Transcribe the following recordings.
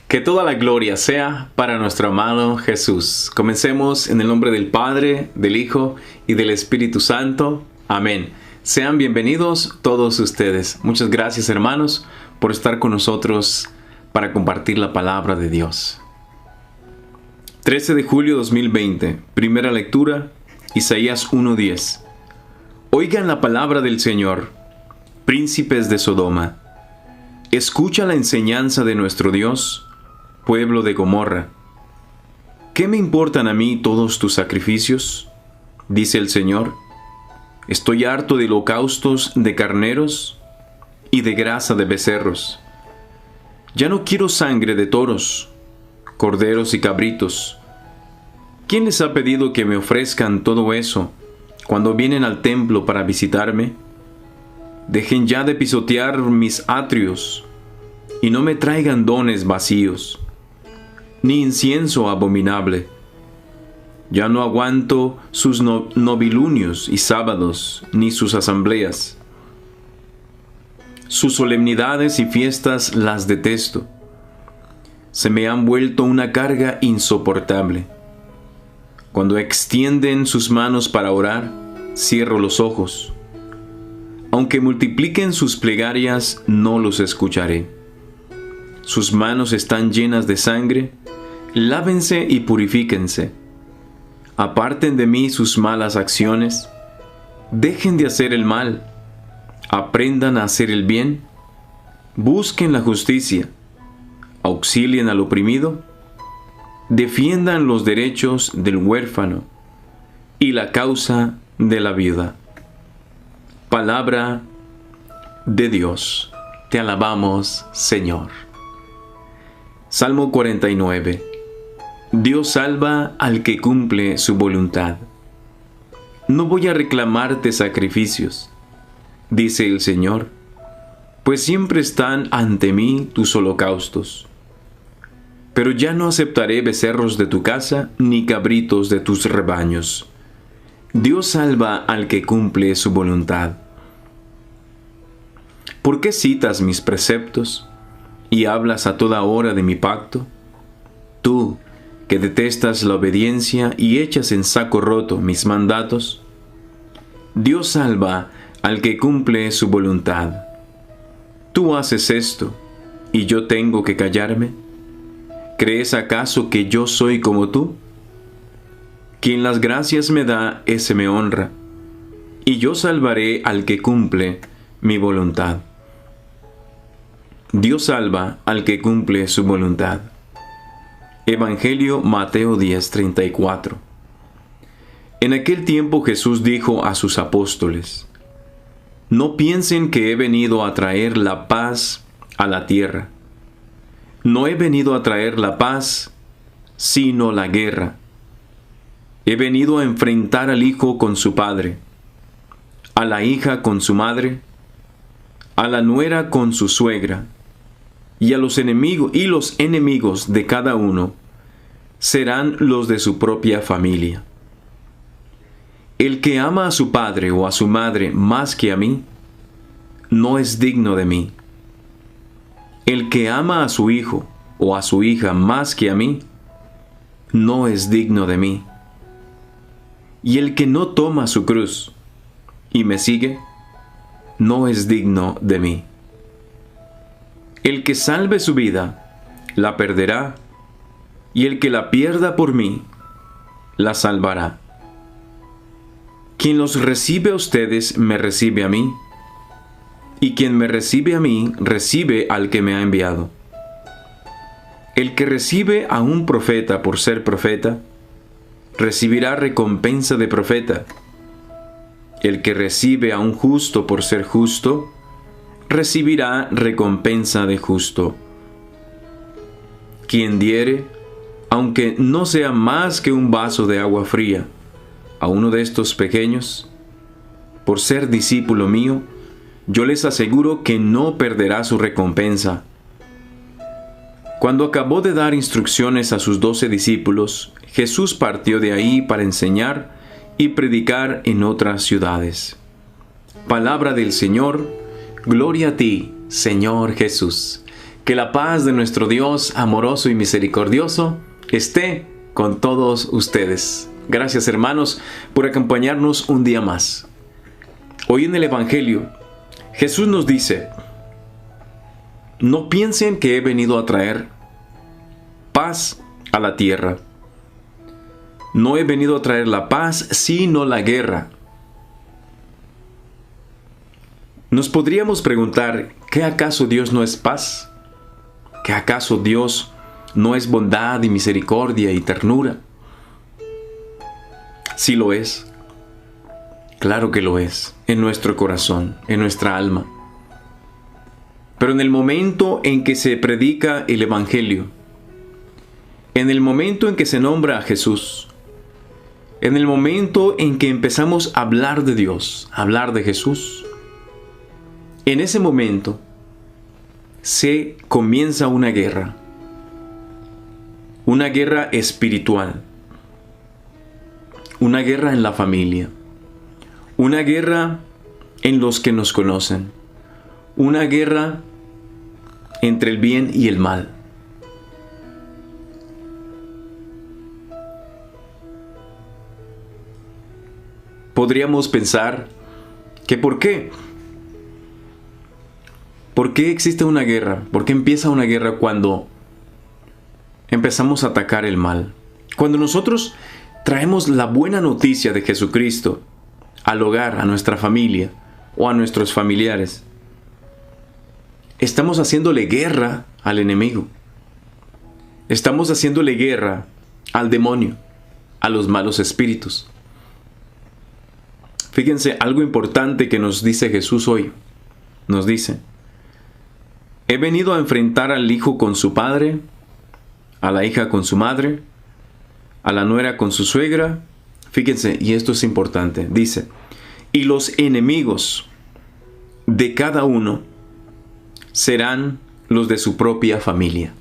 Que toda la gloria sea para nuestro amado Jesús. Comencemos en el nombre del Padre, del Hijo y del Espíritu Santo. Amén. Sean bienvenidos todos ustedes. Muchas gracias, hermanos, por estar con nosotros para compartir la palabra de Dios. 13 de julio 2020. Primera lectura, Isaías 1:10. Oigan la palabra del Señor, príncipes de Sodoma. Escucha la enseñanza de nuestro Dios, pueblo de Gomorra. ¿Qué me importan a mí todos tus sacrificios? Dice el Señor. Estoy harto de holocaustos de carneros y de grasa de becerros. Ya no quiero sangre de toros, corderos y cabritos. ¿Quién les ha pedido que me ofrezcan todo eso cuando vienen al templo para visitarme? Dejen ya de pisotear mis atrios y no me traigan dones vacíos, ni incienso abominable. Ya no aguanto sus novilunios y sábados, ni sus asambleas. Sus solemnidades y fiestas las detesto. Se me han vuelto una carga insoportable. Cuando extienden sus manos para orar, cierro los ojos. Aunque multipliquen sus plegarias, no los escucharé. Sus manos están llenas de sangre. Lávense y purifíquense. Aparten de mí sus malas acciones. Dejen de hacer el mal. Aprendan a hacer el bien. Busquen la justicia. Auxilien al oprimido. Defiendan los derechos del huérfano y la causa de la viuda. Palabra de Dios. Te alabamos, Señor. Salmo 49. Dios salva al que cumple su voluntad. No voy a reclamarte sacrificios, dice el Señor, pues siempre están ante mí tus holocaustos. Pero ya no aceptaré becerros de tu casa, ni cabritos de tus rebaños. Dios salva al que cumple su voluntad. ¿Por qué citas mis preceptos y hablas a toda hora de mi pacto? Tú, que detestas la obediencia y echas en saco roto mis mandatos. Dios salva al que cumple su voluntad. ¿Tú haces esto y yo tengo que callarme? ¿Crees acaso que yo soy como tú? Quien las gracias me da, ese me honra, y yo salvaré al que cumple mi voluntad. Dios salva al que cumple su voluntad. Evangelio Mateo 10:34. En aquel tiempo Jesús dijo a sus apóstoles: No piensen que he venido a traer la paz a la tierra. No he venido a traer la paz, sino la guerra. He venido a enfrentar al hijo con su padre, a la hija con su madre, a la nuera con su suegra, y los enemigos de cada uno serán los de su propia familia. El que ama a su padre o a su madre más que a mí, no es digno de mí. El que ama a su hijo o a su hija más que a mí, no es digno de mí. Y el que no toma su cruz y me sigue, no es digno de mí. El que salve su vida, la perderá, y el que la pierda por mí, la salvará. Quien los recibe a ustedes, me recibe a mí, y quien me recibe a mí, recibe al que me ha enviado. El que recibe a un profeta por ser profeta, recibirá recompensa de profeta. El que recibe a un justo por ser justo, recibirá recompensa de justo. Quien diere, aunque no sea más que un vaso de agua fría, a uno de estos pequeños, por ser discípulo mío, yo les aseguro que no perderá su recompensa. Cuando acabó de dar instrucciones a sus 12 discípulos, Jesús partió de ahí para enseñar y predicar en otras ciudades. Palabra del Señor. Gloria a ti, Señor Jesús. Que la paz de nuestro Dios amoroso y misericordioso esté con todos ustedes. Gracias, hermanos, por acompañarnos un día más. Hoy en el Evangelio, Jesús nos dice: no piensen que he venido a traer paz a la tierra. No he venido a traer la paz, sino la guerra. Nos podríamos preguntar, ¿qué acaso Dios no es paz? ¿Qué acaso Dios no es bondad y misericordia y ternura? Sí lo es. Claro que lo es, en nuestro corazón, en nuestra alma. Pero en el momento en que se predica el Evangelio, en el momento en que se nombra a Jesús, en el momento en que empezamos a hablar de Dios, a hablar de Jesús, en ese momento se comienza una guerra espiritual, una guerra en la familia, una guerra en los que nos conocen, una guerra entre el bien y el mal. Podríamos pensar que ¿por qué? ¿Por qué existe una guerra? ¿Por qué empieza una guerra cuando empezamos a atacar el mal? Cuando nosotros traemos la buena noticia de Jesucristo al hogar, a nuestra familia o a nuestros familiares, estamos haciéndole guerra al enemigo. Estamos haciéndole guerra al demonio, a los malos espíritus. Fíjense, algo importante que nos dice Jesús hoy. Nos dice: he venido a enfrentar al hijo con su padre, a la hija con su madre, a la nuera con su suegra. Fíjense, y esto es importante. Dice: y los enemigos de cada uno serán los de su propia familia.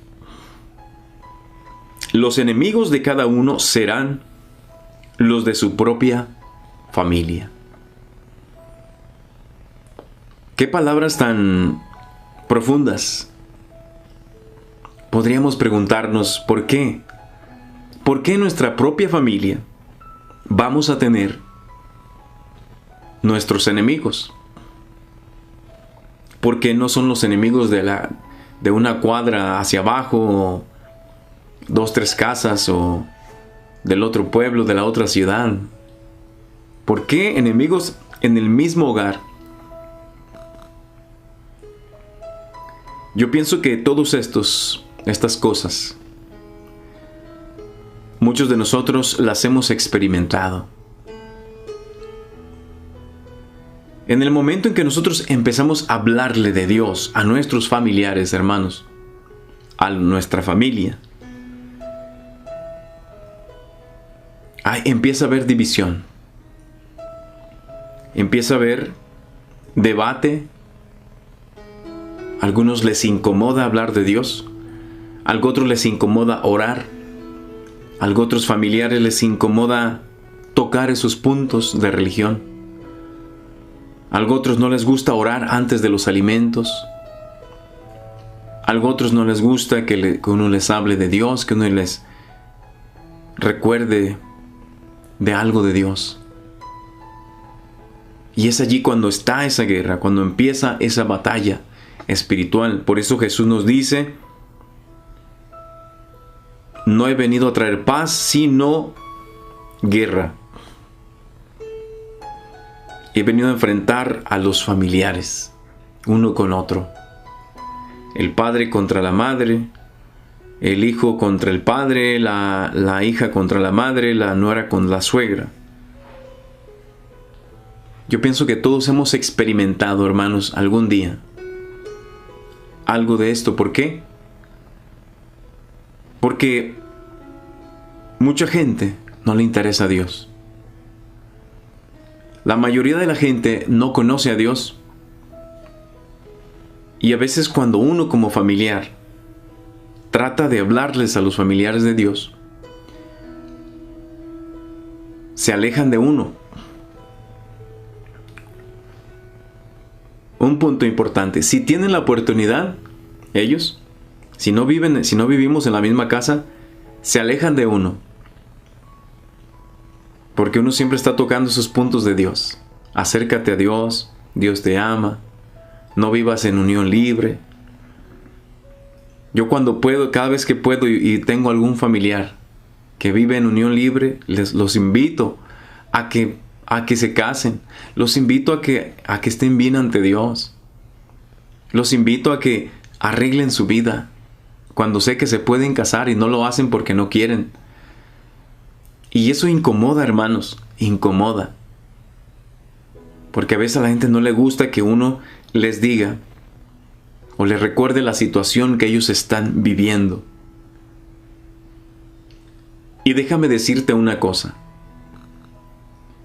Los enemigos de cada uno serán los de su propia familia. Qué palabras tan profundas. Podríamos preguntarnos ¿por qué? ¿Por qué en nuestra propia familia vamos a tener nuestros enemigos? ¿Por qué no son los enemigos de una cuadra hacia abajo, o 2, 3 casas, o del otro pueblo, de la otra ciudad? ¿Por qué enemigos en el mismo hogar? Yo pienso que todas estas cosas, muchos de nosotros las hemos experimentado. En el momento en que nosotros empezamos a hablarle de Dios a nuestros familiares, hermanos, a nuestra familia, empieza a haber división. Empieza a haber debate. A algunos les incomoda hablar de Dios. A otros les incomoda orar. A otros familiares les incomoda tocar esos puntos de religión. A otros no les gusta orar antes de los alimentos. A otros no les gusta que uno les hable de Dios, que uno les recuerde de algo de Dios. Y es allí cuando está esa guerra, cuando empieza esa batalla espiritual. Por eso Jesús nos dice: no he venido a traer paz, sino guerra. He venido a enfrentar a los familiares, uno con otro. El padre contra la madre, el hijo contra el padre, la hija contra la madre, la nuera con la suegra. Yo pienso que todos hemos experimentado, hermanos, algún día algo de esto. ¿Por qué? Porque mucha gente no le interesa a Dios. La mayoría de la gente no conoce a Dios. Y a veces cuando uno como familiar trata de hablarles a los familiares de Dios, se alejan de uno. Un punto importante: si tienen la oportunidad, ellos si no vivimos en la misma casa, se alejan de uno. Porque uno siempre está tocando esos puntos de Dios. Acércate a Dios, Dios te ama, no vivas en unión libre. Yo cuando puedo, cada vez que puedo y tengo algún familiar que vive en unión libre, los invito a que se casen. Los invito a que estén bien ante Dios. Los invito a que arreglen su vida. Cuando sé que se pueden casar y no lo hacen porque no quieren. Y eso incomoda, hermanos, incomoda. Porque a veces a la gente no le gusta que uno les diga o les recuerde la situación que ellos están viviendo. Y déjame decirte una cosa.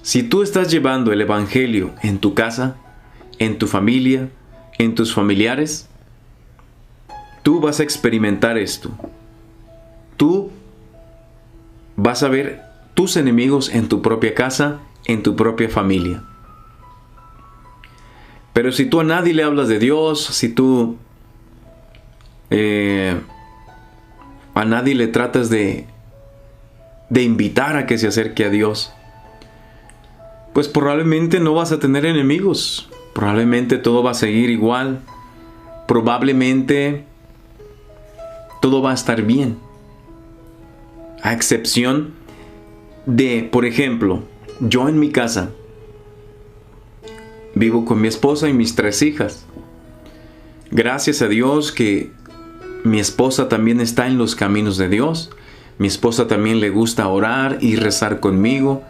Si tú estás llevando el Evangelio en tu casa, en tu familia, en tus familiares, tú vas a experimentar esto. Tú vas a ver tus enemigos en tu propia casa, en tu propia familia. Pero si tú a nadie le hablas de Dios, si tú a nadie le tratas de invitar a que se acerque a Dios, pues probablemente no vas a tener enemigos. Probablemente todo va a seguir igual. Probablemente todo va a estar bien. A excepción de, por ejemplo, yo en mi casa vivo con mi esposa y mis 3 hijas. Gracias a Dios que mi esposa también está en los caminos de Dios. Mi esposa también le gusta orar y rezar conmigo.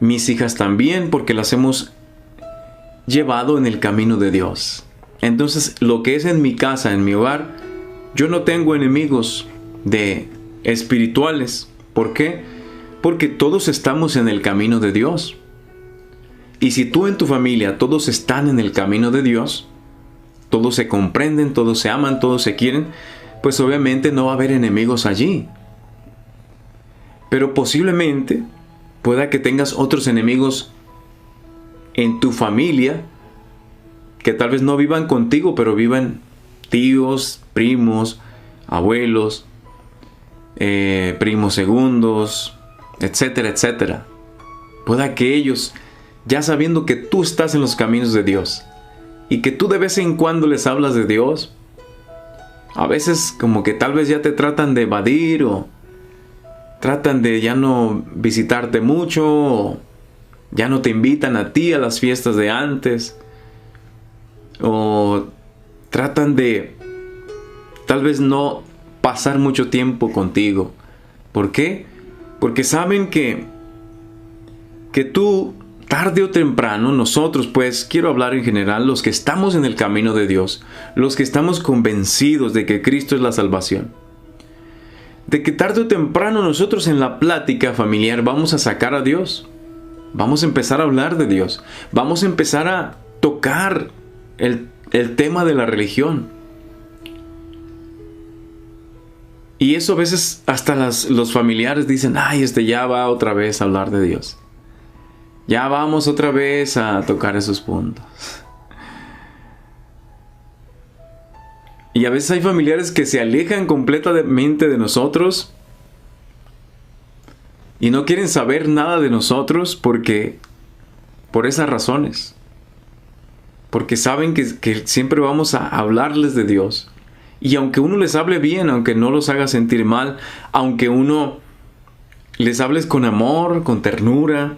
Mis hijas también, porque las hemos llevado en el camino de Dios. Entonces, lo que es en mi casa, en mi hogar, yo no tengo enemigos espirituales. ¿Por qué? Porque todos estamos en el camino de Dios. Y si tú en tu familia todos están en el camino de Dios, todos se comprenden, todos se aman, todos se quieren, pues obviamente no va a haber enemigos allí. Pero posiblemente pueda que tengas otros enemigos en tu familia que tal vez no vivan contigo, pero vivan tíos, primos, abuelos, primos segundos, etcétera, etcétera. Pueda que ellos, ya sabiendo que tú estás en los caminos de Dios y que tú de vez en cuando les hablas de Dios, a veces como que tal vez ya te tratan de evadir o tratan de ya no visitarte mucho, o ya no te invitan a ti a las fiestas de antes, o tratan de tal vez no pasar mucho tiempo contigo. ¿Por qué? Porque saben que tú, tarde o temprano, nosotros, pues quiero hablar en general, los que estamos en el camino de Dios, los que estamos convencidos de que Cristo es la salvación, de que tarde o temprano nosotros en la plática familiar vamos a sacar a Dios. Vamos a empezar a hablar de Dios. Vamos a empezar a tocar el tema de la religión. Y eso a veces hasta los familiares dicen, ay, ya va otra vez a hablar de Dios. Ya vamos otra vez a tocar esos puntos. Y a veces hay familiares que se alejan completamente de nosotros y no quieren saber nada de nosotros por esas razones. Porque saben que siempre vamos a hablarles de Dios. Y aunque uno les hable bien, aunque no los haga sentir mal, aunque uno les hables con amor, con ternura,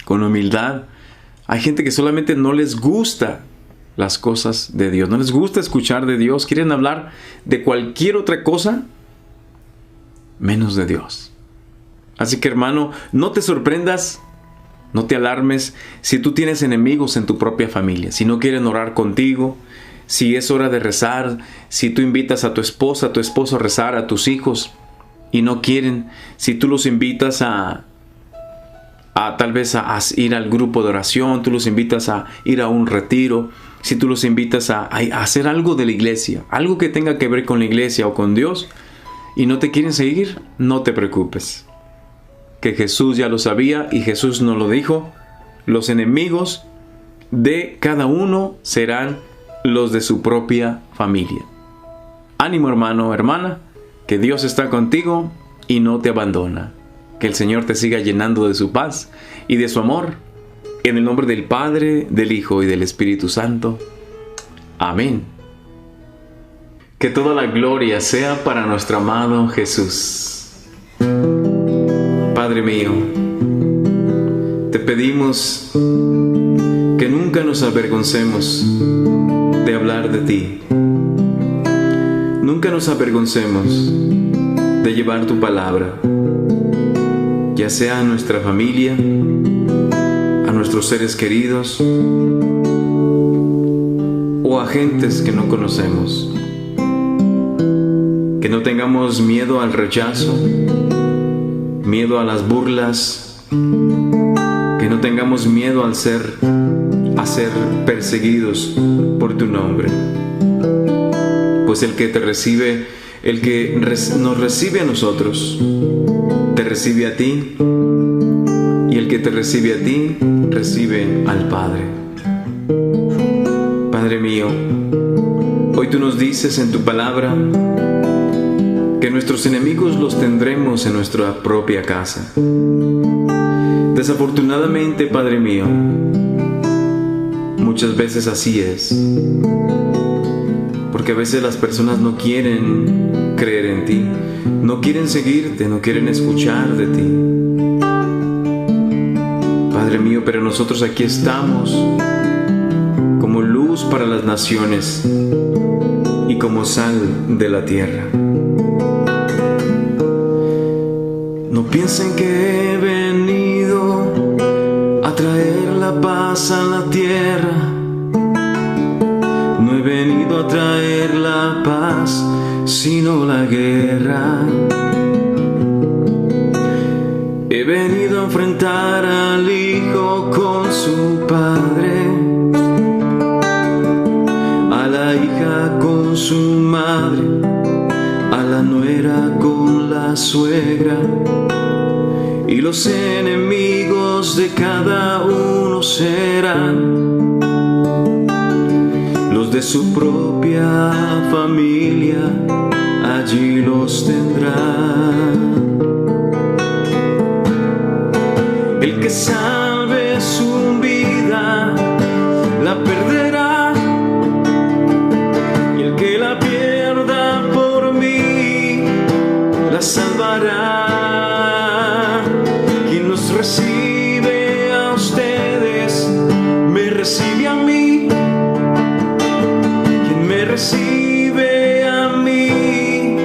con humildad, hay gente que solamente no les gusta las cosas de Dios. No les gusta escuchar de Dios. Quieren hablar de cualquier otra cosa menos de Dios. Así que, hermano, no te sorprendas, no te alarmes si tú tienes enemigos en tu propia familia, si no quieren orar contigo, si es hora de rezar, si tú invitas a tu esposa, a tu esposo a rezar, a tus hijos y no quieren, si tú los invitas a tal vez a ir al grupo de oración, tú los invitas a ir a un retiro, si tú los invitas a hacer algo de la iglesia, algo que tenga que ver con la iglesia o con Dios, y no te quieren seguir, no te preocupes. Que Jesús ya lo sabía y Jesús nos lo dijo: los enemigos de cada uno serán los de su propia familia. Ánimo, hermano, hermana, que Dios está contigo y no te abandona. Que el Señor te siga llenando de su paz y de su amor. En el nombre del Padre, del Hijo y del Espíritu Santo. Amén. Que toda la gloria sea para nuestro amado Jesús. Padre mío, te pedimos que nunca nos avergoncemos de hablar de ti. Nunca nos avergoncemos de llevar tu palabra, ya sea a nuestra familia, a nuestros seres queridos o a gentes que no conocemos. Que no tengamos miedo al rechazo, miedo a las burlas, que no tengamos miedo a ser perseguidos por tu nombre. Pues el que te recibe, el que nos recibe a nosotros, te recibe a ti, y el que te recibe a ti, recibe al Padre. Padre mío, hoy tú nos dices en tu palabra que nuestros enemigos los tendremos en nuestra propia casa. Desafortunadamente, Padre mío, muchas veces así es, porque a veces las personas no quieren creer en ti, no quieren seguirte, no quieren escuchar de ti. Padre mío, pero nosotros aquí estamos como luz para las naciones y como sal de la tierra. No piensen que he venido a traer la paz a la tierra. No he venido a traer la paz, sino la guerra. He venido a enfrentar al hijo con su padre, a la hija con su madre, a la nuera con la suegra, y los enemigos de cada uno serán los de su propia familia, allí los tendrán. El que salve su vida la perderá, y el que la pierda por mí la salvará. Quien nos recibe a ustedes me recibe a mí. Quien me recibe a mí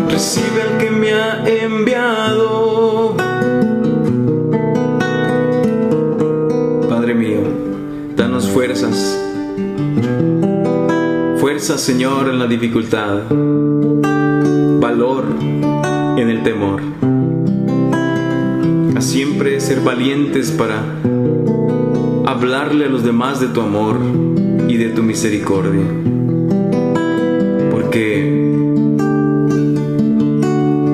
recibe al que me ha enviado. Padre mío, danos fuerzas, fuerzas, Señor, en la dificultad, valor en el temor, a siempre ser valientes para hablarle a los demás de tu amor y de tu misericordia,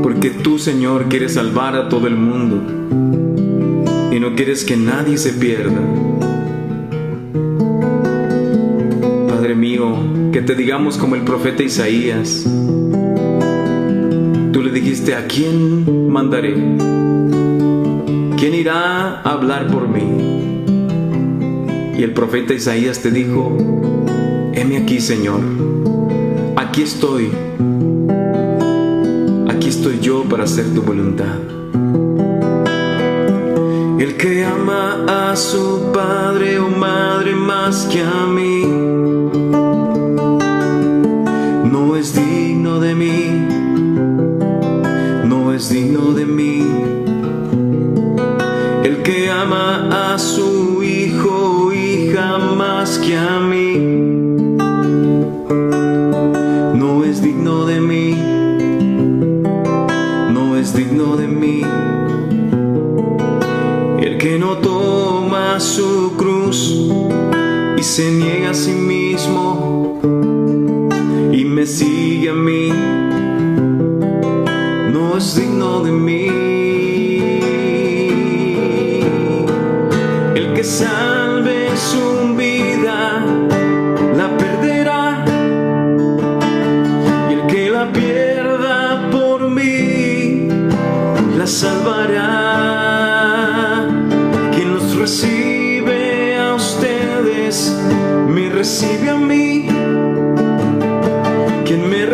porque tú, Señor, quieres salvar a todo el mundo y no quieres que nadie se pierda. Padre mío, que te digamos como el profeta Isaías. Tú le dijiste: ¿a quién mandaré? ¿Quién irá a hablar por mí? Y el profeta Isaías te dijo: heme aquí, Señor, aquí estoy yo para hacer tu voluntad. El que ama a su padre o madre más que a mí, no es digno de mí, no es digno de mí. El que ama a su hijo o hija más que a mí, no es digno de mí, no es digno de mí. El que no toma su cruz y se niega a sí mismo y me sigue a mí, no es digno de mí. El que salve su vida la perderá, y el que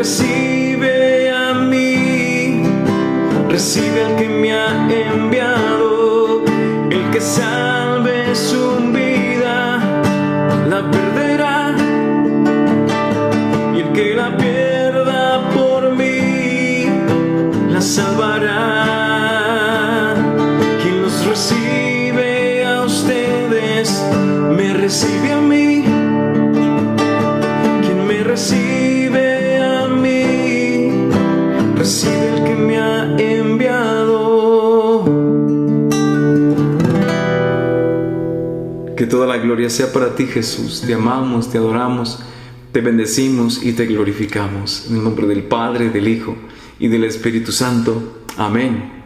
recibe a mí, recibe al que me ha enviado, el que salve su vida, la perderá, y el que la pierda por mí, la salvará. Quien los recibe a ustedes, me recibe a mí. Quien me recibe a mí, recibe el que me ha enviado. Que toda la gloria sea para ti, Jesús. Te amamos, te adoramos, te bendecimos y te glorificamos. En el nombre del Padre, del Hijo y del Espíritu Santo. Amén.